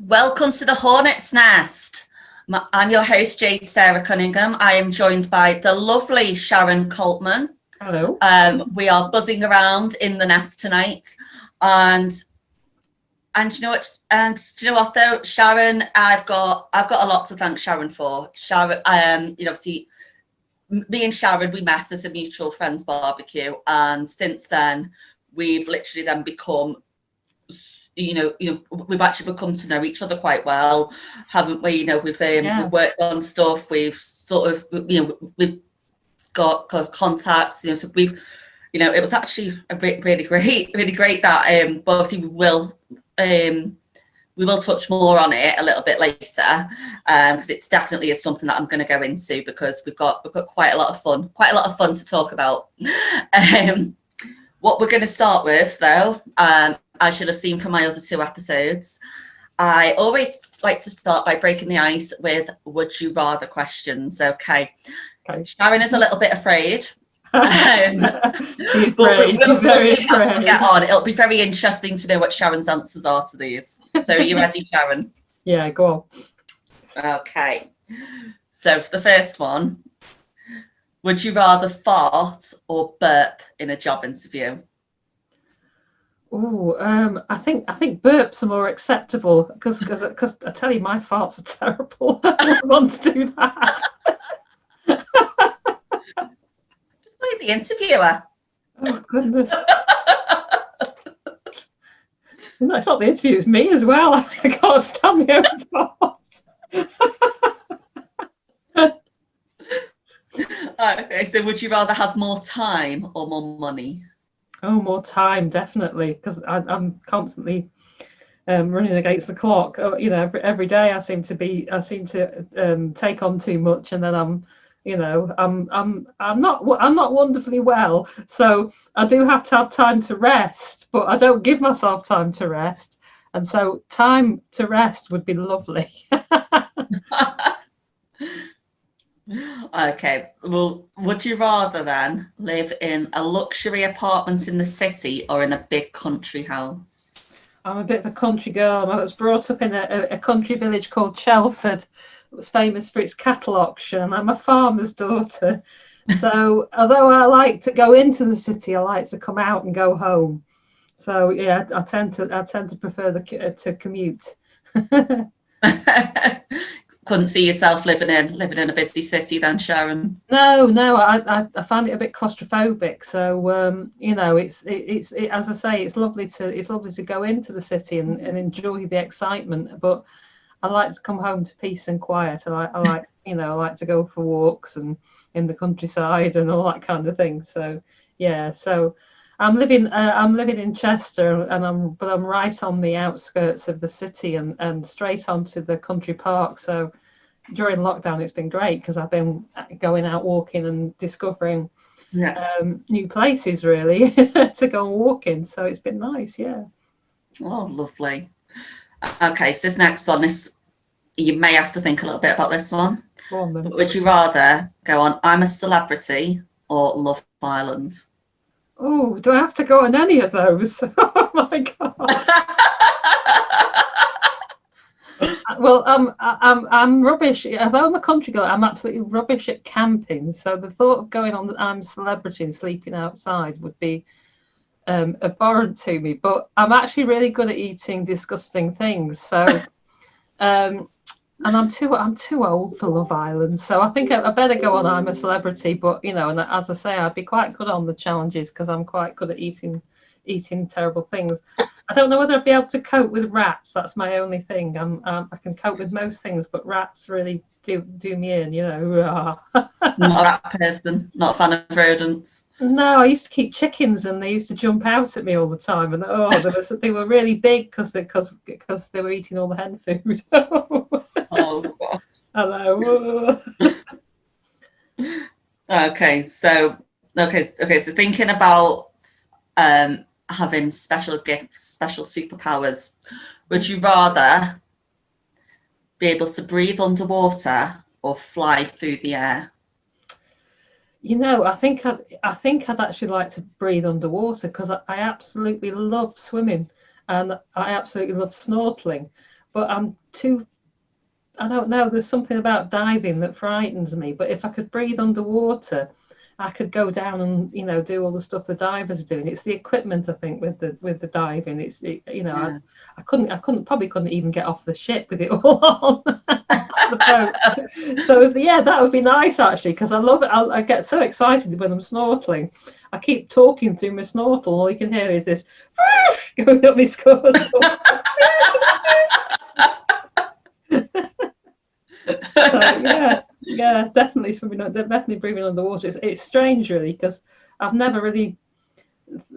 Welcome to the Hornets Nest. I'm your host, Jade Sarah Cunningham. I am joined by the lovely Sharon Colpman. Hello. We are buzzing around in the nest tonight, and you know what? And do you know what though, Sharon? I've got a lot to thank Sharon for. Sharon, obviously, me and Sharon, we met at a mutual friends barbecue, and since then, we've literally then become. We've actually become to know each other quite well, haven't we? We've worked on stuff. We've sort of, we've got contacts. So we've, it was actually really great that. But obviously we will touch more on it a little bit later, because it's definitely is something that I'm going to go into because we've got quite a lot of fun to talk about. What we're going to start with, though, I should have seen from my other two episodes, I always like to start by breaking the ice with would you rather questions. Okay. Sharon is a little bit afraid. But we'll see how we get on. It'll be very interesting to know what Sharon's answers are to these. So are you ready, Sharon? Yeah, go on. Okay. So for the first one, would you rather fart or burp in a job interview? Oh, I think burps are more acceptable because I tell you, my farts are terrible. I don't want to do that. Just play the interviewer. Oh goodness. No, it's not the interview, it's me as well. I can't stand my own farts. Okay, so would you rather have more time or more money? Oh, more time, definitely, because I'm constantly running against the clock. Every day I seem to take on too much, and then I'm not wonderfully well. So I do have to have time to rest, but I don't give myself time to rest, and so time to rest would be lovely. Okay, well, would you rather then live in a luxury apartment in the city or in a big country house? I'm a bit of a country girl. I was brought up in a country village called Chelford. It was famous for its cattle auction. I'm a farmer's daughter. So although I like to go into the city, I like to come out and go home. So yeah, I tend to prefer to commute. Couldn't see yourself living in a busy city then, Sharon? No, I find it a bit claustrophobic. So it's as I say, it's lovely to go into the city and enjoy the excitement, but I like to come home to peace and quiet. I like to go for walks and in the countryside and all that kind of thing. So yeah, so I'm living in Chester, and I'm right on the outskirts of the city and straight onto the country park. So during lockdown, it's been great because I've been going out walking and discovering new places really to go and walk in. So it's been nice, yeah. Oh, lovely. Okay, so this next one, you may have to think a little bit about this one. Go on, then. But would you rather go on I'm a Celebrity or Love Island? Oh, do I have to go on any of those? Oh my god. Well, I'm rubbish. Although I'm a country girl, I'm absolutely rubbish at camping. So the thought of going on I'm a Celebrity and sleeping outside would be abhorrent to me. But I'm actually really good at eating disgusting things. So, and I'm too old for Love Island. So I think I better go on I'm a Celebrity. But and as I say, I'd be quite good on the challenges because I'm quite good at eating terrible things. I don't know whether I'd be able to cope with rats. That's my only thing. I can cope with most things, but rats really do me in, Not a rat person, not a fan of rodents. No, I used to keep chickens, and they used to jump out at me all the time. And they were really big because they were eating all the hen food. Oh God. Hello. Okay, so thinking about having special gifts, special superpowers, would you rather be able to breathe underwater or fly through the air? I think I'd actually like to breathe underwater because I absolutely love swimming and I absolutely love snorkeling. but I'm too. I don't know. There's something about diving that frightens me. But if I could breathe underwater, I could go down and do all the stuff the divers are doing. It's the equipment, I think, with the diving. Yeah. I probably couldn't even get off the ship with it all on the boat. So yeah, that would be nice actually, because I love it. I get so excited when I'm snorkeling. I keep talking through my snorkel. All you can hear is this going up my scores. So yeah, definitely swimming. Definitely breathing underwater. It's strange, really, because I've never really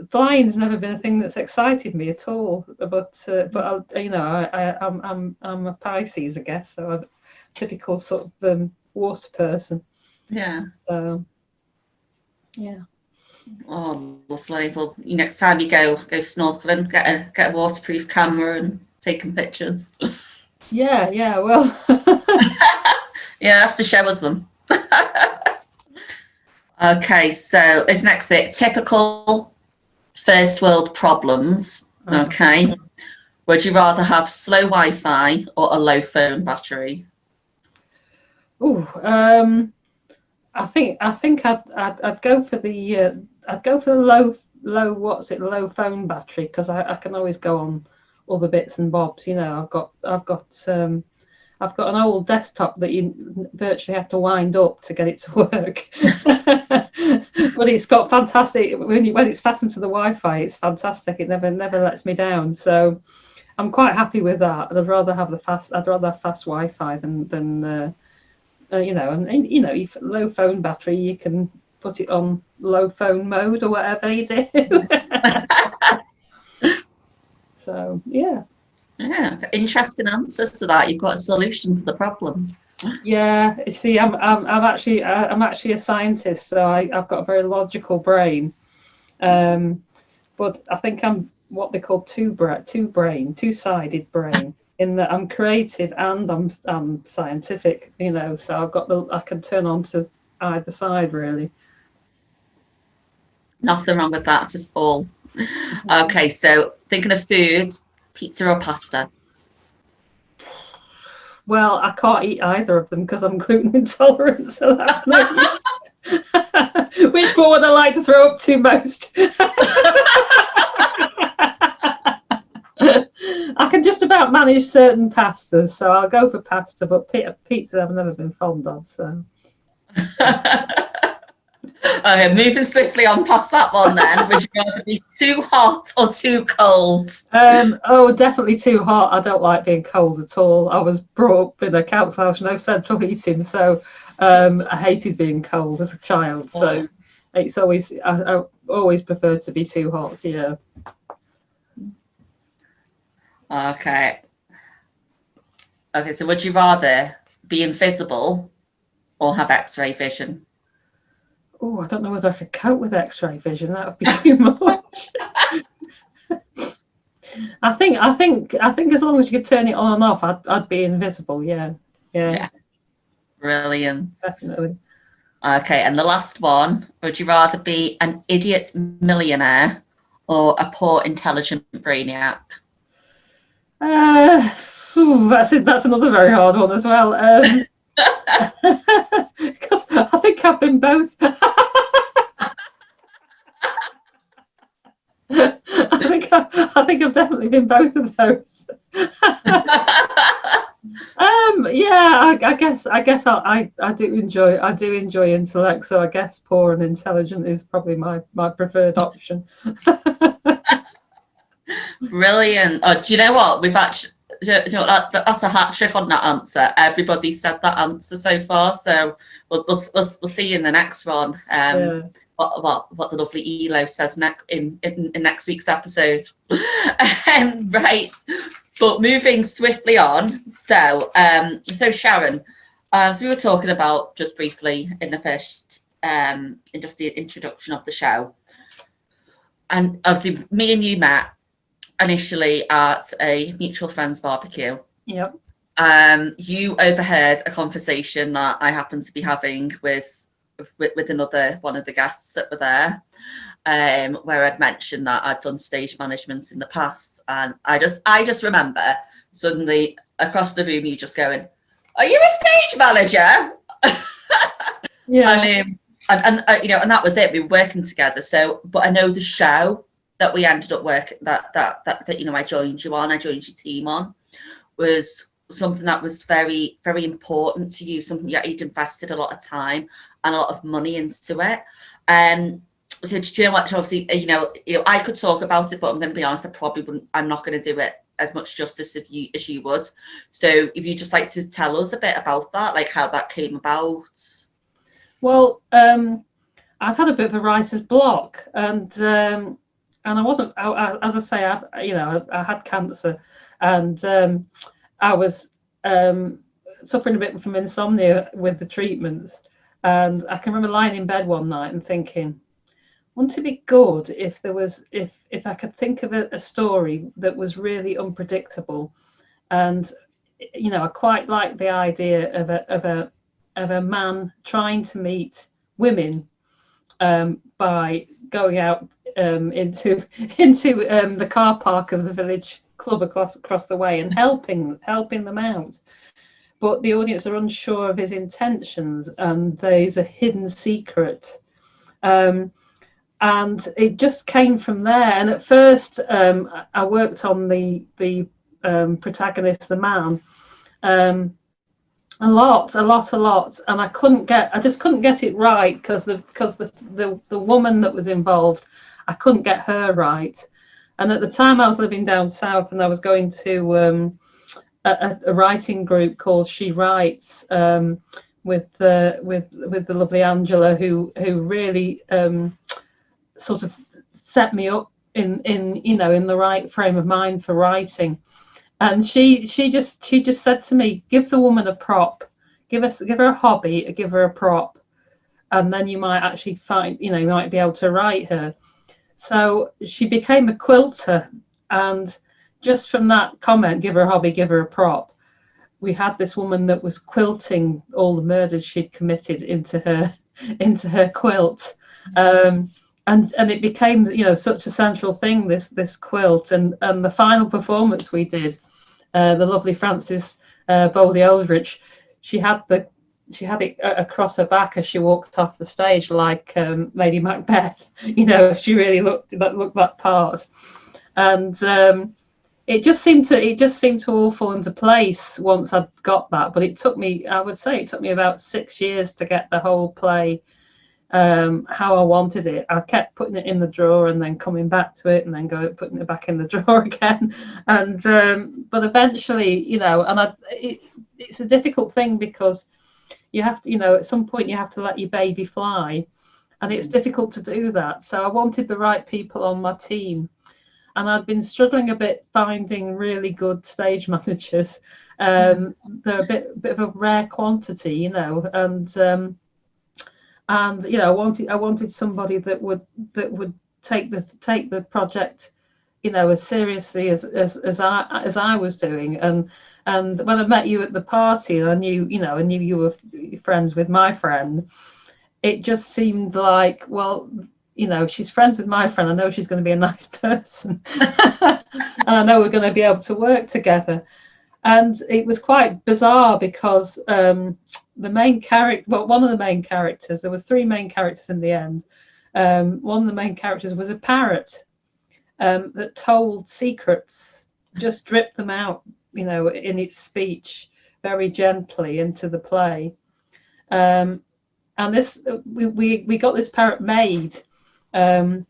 flying's never been a thing that's excited me at all. But I'm a Pisces, I guess, so I'm a typical sort of water person. Yeah. So yeah. Oh, lovely. Well, next time you go snorkeling, get a waterproof camera and taking pictures. Yeah. Well. Yeah, have to show us them. Okay, so this next bit, typical first world problems. Okay. Would you rather have slow Wi-Fi or a low phone battery? Oh, I think I'd go for the low phone battery, because I can always go on other bits and bobs. I've got an old desktop that you virtually have to wind up to get it to work. But it's got fantastic, when it's fastened to the Wi-Fi, it's fantastic. It never lets me down. So I'm quite happy with that. I'd rather have fast Wi-Fi than low phone battery. You can put it on low phone mode or whatever you do. So yeah. Yeah, interesting answers to that. You've got a solution to the problem. Yeah, you see, I'm actually a scientist, so I've got a very logical brain. But I think I'm what they call two-sided brain, in that I'm creative and I'm scientific. So I can turn on to either side, really. Nothing wrong with that at all. Okay, so thinking of food, pizza or pasta? Well, I can't eat either of them because I'm gluten intolerant, so that's no use. Which one would I like to throw up to most? I can just about manage certain pastas, so I'll go for pasta, but pizza I've never been fond of. So. Okay, moving swiftly on past that one then. Would you rather be too hot or too cold? Definitely too hot. I don't like being cold at all. I was brought up in a council house, no central heating, so I hated being cold as a child. So it's always I always prefer to be too hot. Yeah. Okay. So would you rather be invisible or have X-ray vision? Oh, I don't know whether I could cope with X-ray vision. That would be too much. I think as long as you could turn it on and off, I'd be invisible. Yeah. Brilliant. Definitely. Okay, and the last one, would you rather be an idiot millionaire or a poor intelligent brainiac? That's another very hard one as well. Because I think I've been both. I think I've definitely been both of those. I guess I do enjoy intellect, so I guess poor and intelligent is probably my preferred option. Brilliant. Oh, do you know what? We've actually, that's a hat trick on that answer. Everybody said that answer so far, so we'll see you in the next one. What the lovely Elo says in next week's episode. Right, but moving swiftly on. So Sharon, so we were talking about just briefly in the first, in just the introduction of the show, and obviously me and you met initially at a mutual friend's barbecue. Yep. You overheard a conversation that I happened to be having with another one of the guests that were there, where I'd mentioned that I'd done stage management in the past, and I just remember suddenly across the room, you just going, "Are you a stage manager?" Yeah. And you know, and that was it. We were working together. So, but I know the show that we ended up working that you know, I joined you your team on, was something that was very, very important to you, something that you'd invested a lot of time and a lot of money into it. So do you know what, obviously, you know, I could talk about it, but I'm going to be honest, I'm not going to do it as much justice as you would. So if you just like to tell us a bit about that, like how that came about. Well, I'd had a bit of a writer's block, and I wasn't, as I say, I had cancer, and I was suffering a bit from insomnia with the treatments. And I can remember lying in bed one night and thinking, wouldn't it be good if there was, if I could think of a story that was really unpredictable? And you know, I quite like the idea of a man trying to meet women by going out into the car park of the village club across the way and helping them out. But the audience are unsure of his intentions, and there's a hidden secret. And it just came from there. And at first, I worked on the protagonist, the man, a lot, and I just couldn't get it right because the woman that was involved, I couldn't get her right. And at the time, I was living down south, and I was going to a writing group called She Writes, with the lovely Angela, who really sort of set me up in you know, in the right frame of mind for writing. And she just said to me, give the woman a prop, give her a hobby, give her a prop, and then you might actually find, you know, you might be able to write her. So she became a quilter, and just from that comment, give her a hobby, give her a prop, we had this woman that was quilting all the murders she'd committed into her quilt. And it became, you know, such a central thing, this quilt. And the final performance we did, the lovely Frances Bowley Aldrich, she had it across her back as she walked off the stage, like Lady Macbeth. You know, she really looked that part. And it just seemed to all fall into place once I'd got that. But I would say it took me about 6 years to get the whole play how I wanted it. I kept putting it in the drawer and then coming back to it, and then putting it back in the drawer again. And but eventually, you know, and it's a difficult thing because you have to, you know, at some point you have to let your baby fly, and it's difficult to do that. So I wanted the right people on my team, and I'd been struggling a bit finding really good stage managers. They're a bit of a rare quantity, you know, and you know, I wanted somebody that would take the project, you know, as seriously as I was doing. And when I met you at the party, and I knew you were friends with my friend, it just seemed like, well, you know, she's friends with my friend, I know she's going to be a nice person. And I know we're going to be able to work together. And it was quite bizarre because the main character, well, one of the main characters, there was 3 main characters in the end. One of the main characters was a parrot that told secrets, just dripped them out, you know, in its speech very gently into the play. And this, we got this parrot made by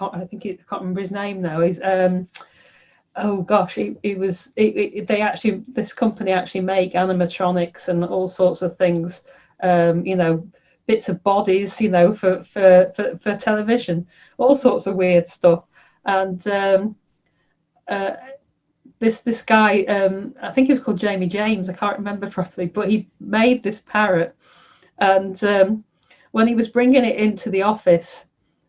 I think I can't remember his name now. He's oh gosh, this company actually make animatronics and all sorts of things, you know, bits of bodies, you know, for television, all sorts of weird stuff. And this guy, I think he was called Jamie James, I can't remember properly, but he made this parrot. And when he was bringing it into the office,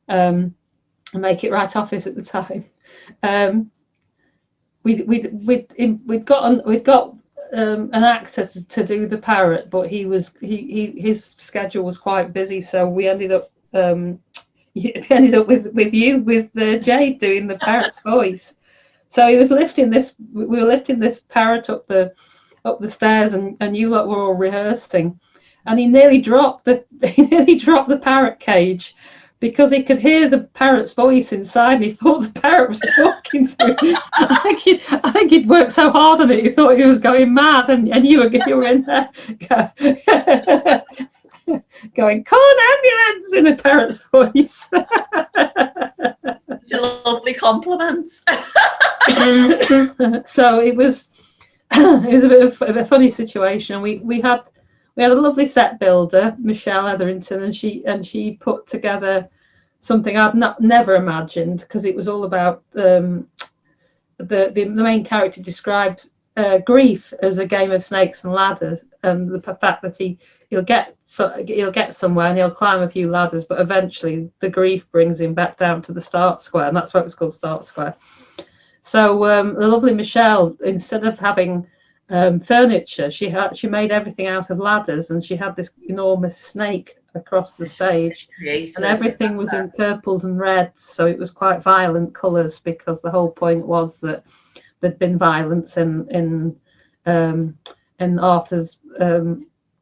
Make It Right office at the time, we'd got an actor to do the parrot, but his schedule was quite busy, so we ended up it ended up with Jade doing the parrot's voice. So he was lifting this. We were lifting this parrot up the stairs, and you lot were all rehearsing, and he nearly dropped the parrot cage because he could hear the parrot's voice inside. He thought the parrot was talking to him. I think he'd worked so hard on it. He thought he was going mad, and you were in there going, "Call an ambulance," in a parrot's voice. Lovely compliments. So it was a bit of a funny situation. We had a lovely set builder, Michelle Etherington, and she put together something I'd never imagined, because it was all about the main character describes grief as a game of snakes and ladders, and the fact that he'll get somewhere and he'll climb a few ladders, but eventually the grief brings him back down to the start square, and that's why it was called Start Square. So the lovely Michelle, instead of having furniture, she made everything out of ladders, and she had this enormous snake across the stage, and everything was in purples and reds, so it was quite violent colours, because the whole point was that there'd been violence in Arthur's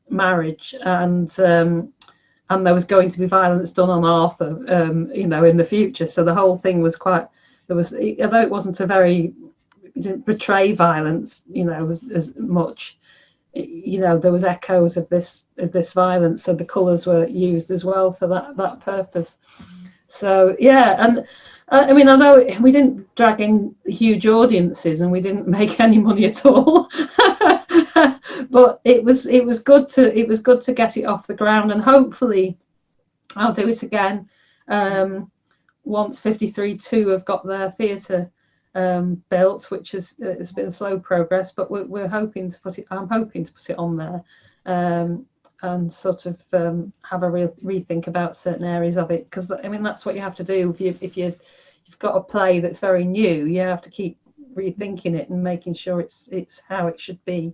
marriage, and there was going to be violence done on Arthur, in the future. So the whole thing was quite. Although it wasn't it didn't portray violence, as much. There was echoes of this violence, so the colours were used as well for that purpose. So yeah, and I know we didn't drag in huge audiences, and we didn't make any money at all, but it was good to get it off the ground, and hopefully I'll do it again once 53.2 have got their theatre built, which it's been slow progress, but we're hoping to put it. I'm hoping to put it on there, and sort of have a real rethink about certain areas of it, because that's what you have to do if you've got a play that's very new. You have to keep rethinking it and making sure it's how it should be.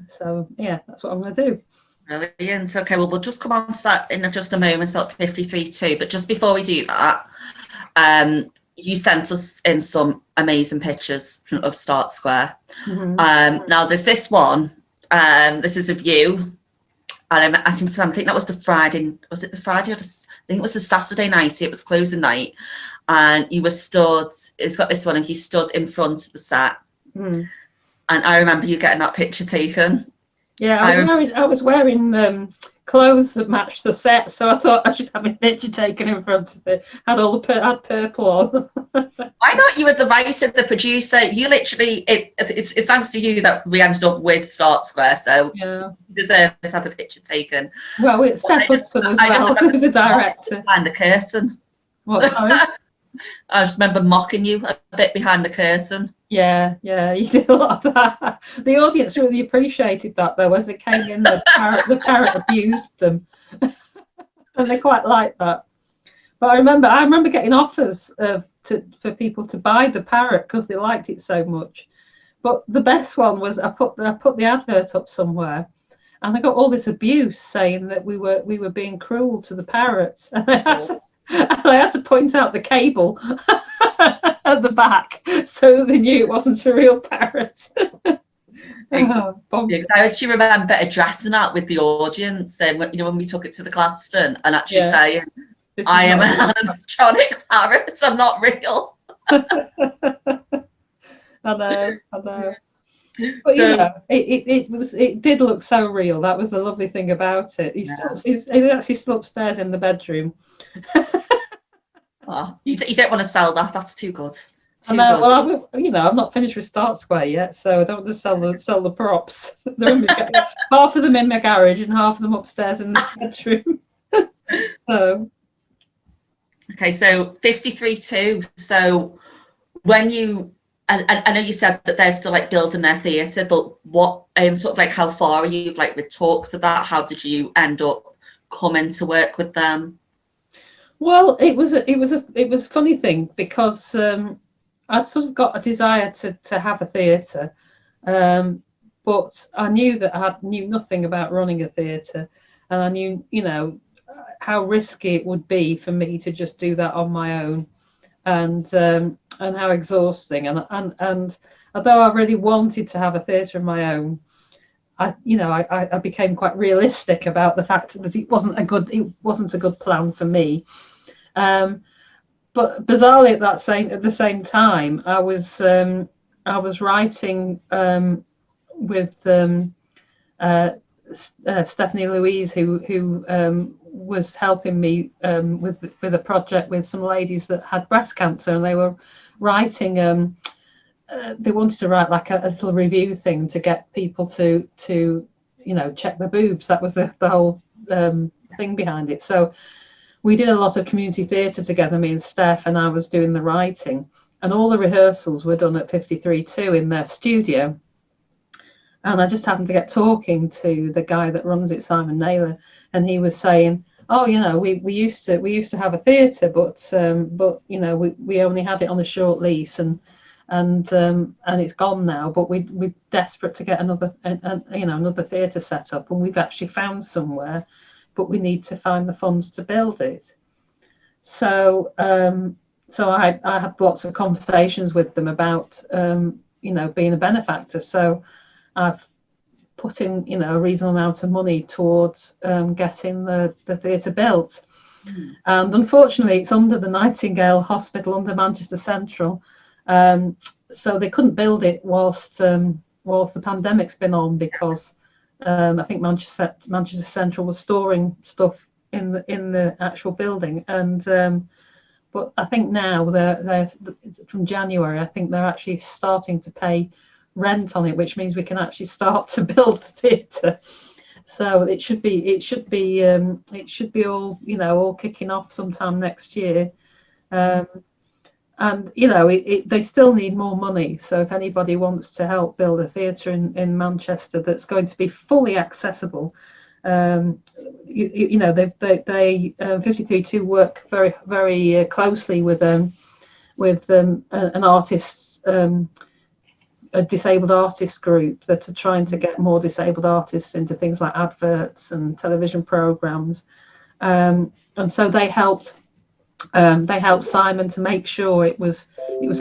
So yeah, that's what I'm going to do. Brilliant. Okay, well, we'll just come on to that in just a moment about 53.2, but just before we do that, you sent us in some amazing pictures of Start Square. Mm-hmm. Now there's this one. This is of you, and I think that was the Friday. Was it the Friday? I think it was the Saturday night. It was closing night, and you were stood. It's got this one, and you stood in front of the set. Mm. And I remember you getting that picture taken. Yeah, I was wearing clothes that matched the set, so I thought I should have a picture taken in front of it. Had purple on. Why not? You were the writer, the producer. You literally, it's thanks to you that we ended up with Start Square. So yeah, you deserve to have a picture taken. Well, it's Steph Hudson as well, who's the director. Behind the curtain. What? Sorry? I just remember mocking you a bit behind the curtain. Yeah, you did a lot of that. The audience really appreciated that, though, as they came in. The parrot abused them, and they quite liked that. But I remember getting offers for people to buy the parrot because they liked it so much. But the best one was I put the advert up somewhere, and I got all this abuse saying that we were being cruel to the parrots, and I had to point out the cable at the back so that they knew it wasn't a real parrot. I actually remember addressing that with the audience, and when we took it to the Gladstone, and actually saying, "I am an animatronic parrot. I'm not real." I know. But it did look so real. That was the lovely thing about it. He's actually still upstairs in the bedroom. Oh, you don't want to sell that. That's too good. I know. Well, I'm not finished with Start Square yet, so I don't want to sell the props. They're in half of them in my garage and half of them upstairs in the bedroom. So. Okay, so 53.2. So when you, and I know you said that they're still building their theatre, but what sort of how far are you with talks of that? How did you end up coming to work with them? Well, it was a funny thing, because I'd sort of got a desire to have a theatre, but I knew that I knew nothing about running a theatre, and I knew how risky it would be for me to just do that on my own, and how exhausting. And although I really wanted to have a theatre of my own, I became quite realistic about the fact that it wasn't a good plan for me. But bizarrely, at the same time, I was writing with Stephanie Louise, who was helping me with a project with some ladies that had breast cancer, and they were writing. They wanted to write like a little review thing to get people to check the boobs. That was the whole thing behind it. So we did a lot of community theatre together, me and Steph, and I was doing the writing, and all the rehearsals were done at 53.2 in their studio. And I just happened to get talking to the guy that runs it, Simon Naylor, and he was saying, "Oh, we used to have a theatre, but we only had it on a short lease, and it's gone now. But we're desperate to get another theatre set up, and we've actually found somewhere, but we need to find the funds to build it." So I had lots of conversations with them about being a benefactor. So I've put in a reasonable amount of money towards getting the theatre built. And unfortunately, it's under the Nightingale Hospital, under Manchester Central. So they couldn't build it whilst the pandemic's been on, because I think Manchester Central was storing stuff in the actual building. And but I think now they're from January, I think they're actually starting to pay rent on it, which means we can actually start to build the theatre. So it should be all kicking off sometime next year. And they still need more money. So if anybody wants to help build a theatre in Manchester that's going to be fully accessible, they 53.2 work very, very closely with an artist, a disabled artist group that are trying to get more disabled artists into things like adverts and television programs, and so they helped Simon to make sure it was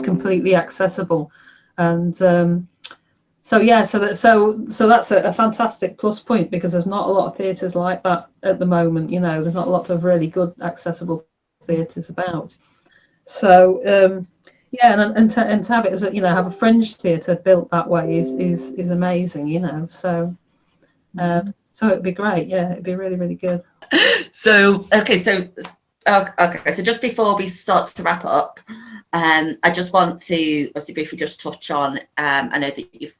completely accessible. And so that's a fantastic plus point, because there's not a lot of theatres like that at the moment. There's not a lot of really good accessible theatres about. So and to have it as have a fringe theatre built that way is amazing. So it'd be great. Yeah, it'd be really, really good. So just before we start to wrap up, I just want to obviously briefly just touch on, I know that you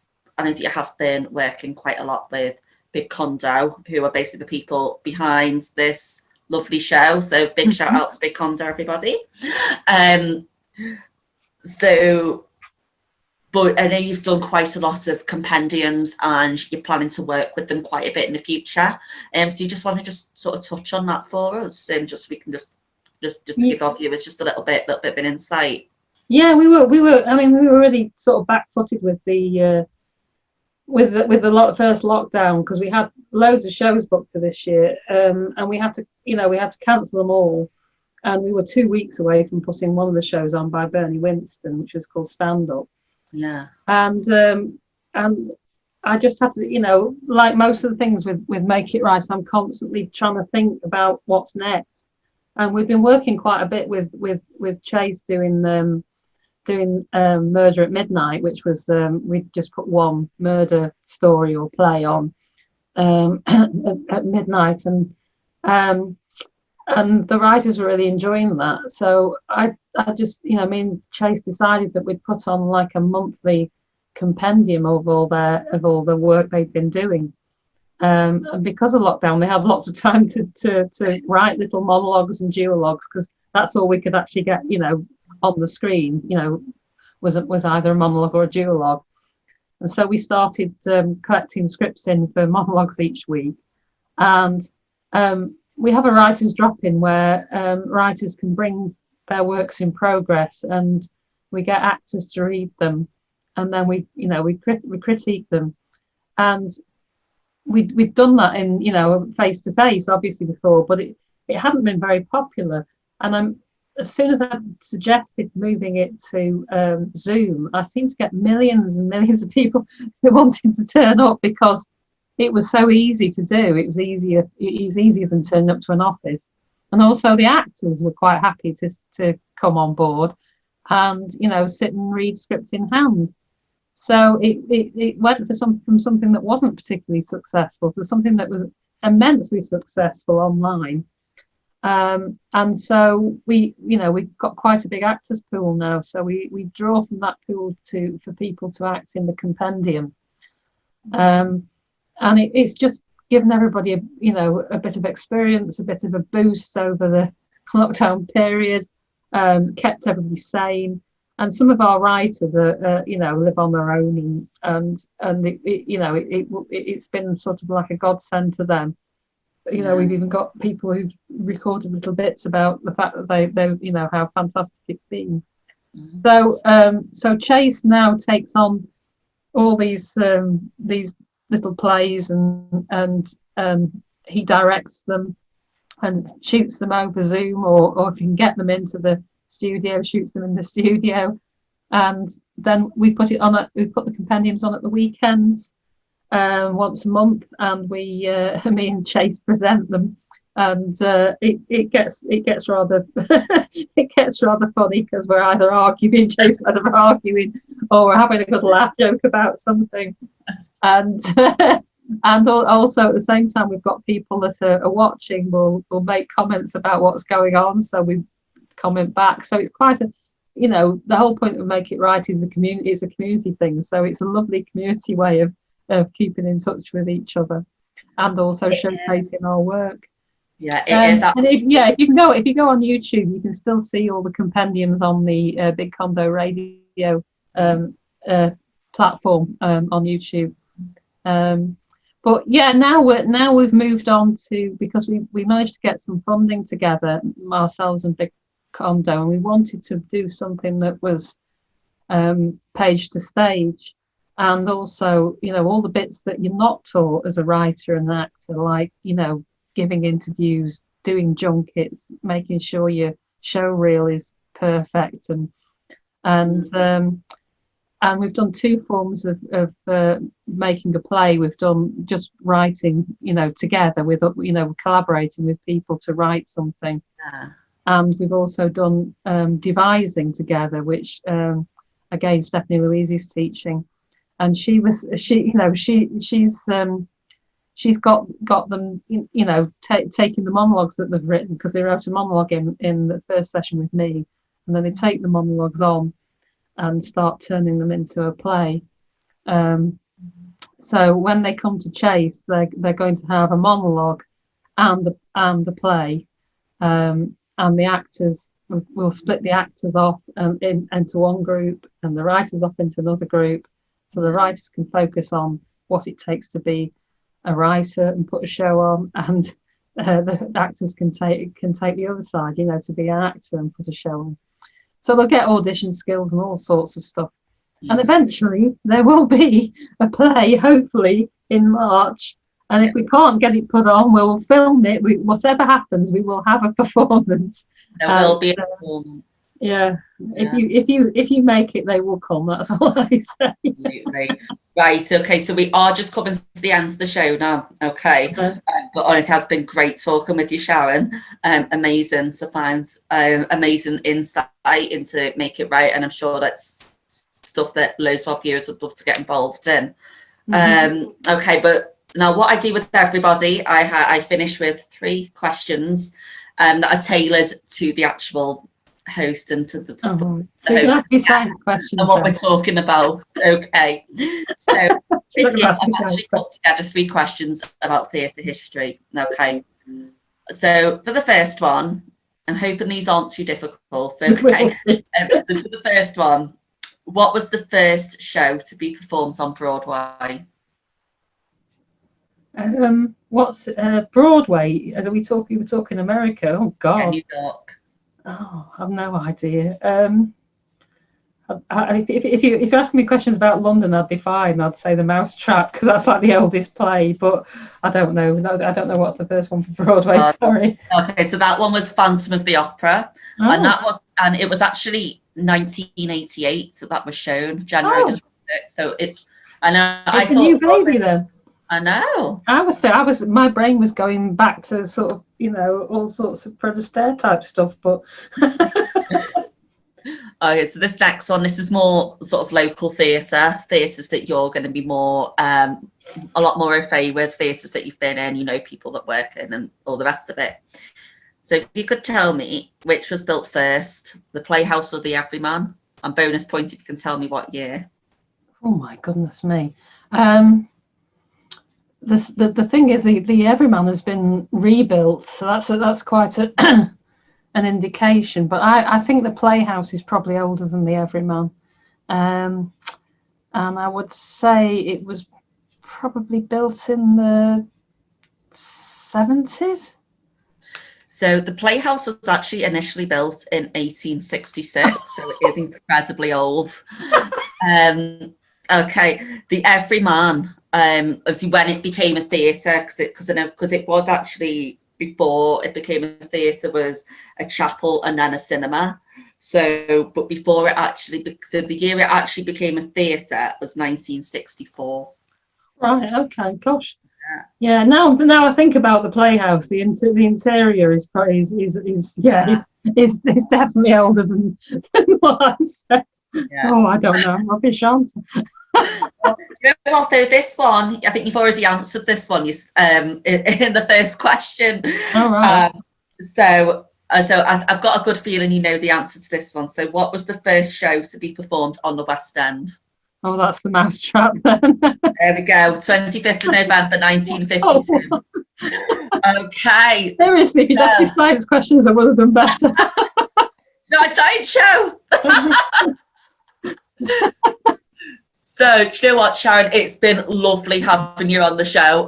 have been working quite a lot with Big Condo, who are basically the people behind this lovely show. So big shout out to Big Condo, everybody. But I know you've done quite a lot of compendiums, and you're planning to work with them quite a bit in the future. So you just want to just sort of touch on that for us, just so we can just to give our viewers just a little bit of an insight. Yeah, we were. I mean, we were really sort of back-footed with the first lockdown, because we had loads of shows booked for this year, and we had to cancel them all. And we were 2 weeks away from putting one of the shows on by Bernie Winston, which was called Stand Up. Yeah. And I just had to, like most of the things with Make It Right, I'm constantly trying to think about what's next. And we've been working quite a bit with Chase doing Murder at Midnight, which was we just put one murder story or play on at midnight, and the writers were really enjoying that. So I just, me and Chase decided that we'd put on like a monthly compendium of all the work they'd been doing. And because of lockdown, they have lots of time to write little monologues and duologues, because that's all we could actually get, on the screen, was either a monologue or a duologue. And so we started collecting scripts in for monologues each week. And we have a writer's drop-in where writers can bring their works in progress, and we get actors to read them, and then we critique them. And we'd done that in face to face obviously before, but it hadn't been very popular. And as soon as I suggested moving it to Zoom, I seemed to get millions and millions of people who wanted to turn up because it was so easy to do. It was easier than turning up to an office. And also the actors were quite happy to come on board and, you know, sit and read script in hand. So it went from something that wasn't particularly successful to something that was immensely successful online. And so we've got quite a big actors pool now. So we draw from that pool for people to act in the compendium. And it's just given everybody a bit of experience, a bit of a boost over the lockdown period, kept everybody sane. And some of our writers live on their own, and it's been sort of like a godsend to them. You know, we've even got people who've recorded little bits about the fact that they how fantastic it's been. So Chase now takes on all these little plays and he directs them and shoots them over Zoom, or if you can get them into the studio, shoots them in the studio, and then we put the compendiums on at the weekends once a month, and me and Chase present them, and it gets rather it gets rather funny because we're either arguing, Chase and we're arguing, or we're having a good laugh joke about something, and and also at the same time we've got people that are watching will make comments about what's going on, so we comment back. So it's quite the whole point of Make It Right is a community thing. So it's a lovely community way of keeping in touch with each other and also showcasing our work. Yeah, it is. And if you go on YouTube, you can still see all the compendiums on the Big Condo Radio platform on YouTube. But yeah, now we've moved on to, because we managed to get some funding together, ourselves and Big Condo, and we wanted to do something that was page to stage, and also all the bits that you're not taught as a writer and actor, like giving interviews, doing junkets, making sure your show reel is perfect, and we've done two forms of making a play. We've done just writing together with collaborating with people to write something. And we've also done devising together, which again Stephanie Louise is teaching, and she's got them taking the monologues that they've written, because they wrote a monologue in the first session with me, and then they take the monologues on and start turning them into a play. So when they come to Chase, they're going to have a monologue and the play. And the actors, we'll split the actors off into one group and the writers off into another group, so the writers can focus on what it takes to be a writer and put a show on, and the actors can take the other side, to be an actor and put a show on. So they'll get audition skills and all sorts of stuff. And eventually there will be a play, hopefully in March. And if we can't get it put on, we'll film it. Whatever happens, we will have a performance. There will be a performance. Yeah. If you make it, they will come. That's all I say. Absolutely. Right. Okay. So we are just coming to the end of the show now. Okay. But honestly, it has been great talking with you, Sharon. Amazing to find amazing insight into Make It Right, and I'm sure that's stuff that loads of our viewers would love to get involved in. Okay, but now what I do with everybody, I finish with 3 questions that are tailored to the actual host and to the so you can ask me silent questions and what we're talking about. Okay, so I've actually put together 3 questions about theatre history. Okay, so for the first one, I'm hoping these aren't too difficult. Okay, so for the first one, what was the first show to be performed on Broadway? What's Broadway? Are we talking America? Oh God. New York. Oh, I have no idea. If you're asking me questions about London, I'd be fine. I'd say The Mousetrap, because that's like the oldest play. But I don't know. No, I don't know what's the first one for Broadway. Sorry. Okay, so that one was Phantom of the Opera, and it was actually 1988. So that was shown January the 26th. So it's I know It's a new baby then. I know. My brain was going back to sort of, all sorts of Fred Astaire type stuff, but. Okay, so this next one, this is more sort of local theatres that you're going to be more, a lot more au fait with, theatres that you've been in, people that work in and all the rest of it. So if you could tell me which was built first, the Playhouse or the Everyman, and bonus points if you can tell me what year. Oh my goodness me. The thing is, the Everyman has been rebuilt, so that's quite an indication, but I think the Playhouse is probably older than the Everyman, and I would say it was probably built in the 70s. So the Playhouse was actually initially built in 1866, so it is incredibly old. Okay, the Everyman, obviously when it became a theatre, because it was actually, before it became a theatre, was a chapel and then a cinema. So, but before it actually, so the year it actually became a theatre was 1964. Right. Okay. Gosh. Yeah. Now I think about the Playhouse. The interior is definitely older than what I said. Yeah. Oh, I don't know. I'll be shocked. Well, though this one, I think you've already answered this one. In the first question. All right. So I've got a good feeling you know the answer to this one. So, what was the first show to be performed on the West End? Oh, that's The Mousetrap then. There we go. 25th of November, 1952. Oh. Okay. Seriously, if you'd asked me science questions, I would have done better. It's not a science show. So, do you know what, Sharon? It's been lovely having you on the show.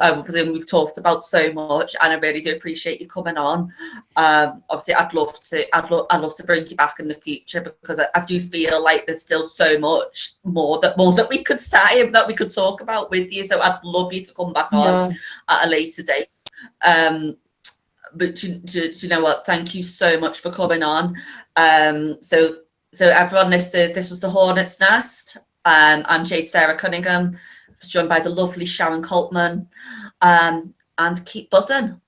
We've talked about so much, and I really do appreciate you coming on. Obviously, I'd love to bring you back in the future, because I do feel like there's still so much more that we could say and that we could talk about with you. So, I'd love you to come back on at a later date. But do you know what? Thank you so much for coming on. So everyone, this was the Hornets Nest. I'm Jade Sarah Cunningham. I was joined by the lovely Sharon Colpman, and keep buzzing.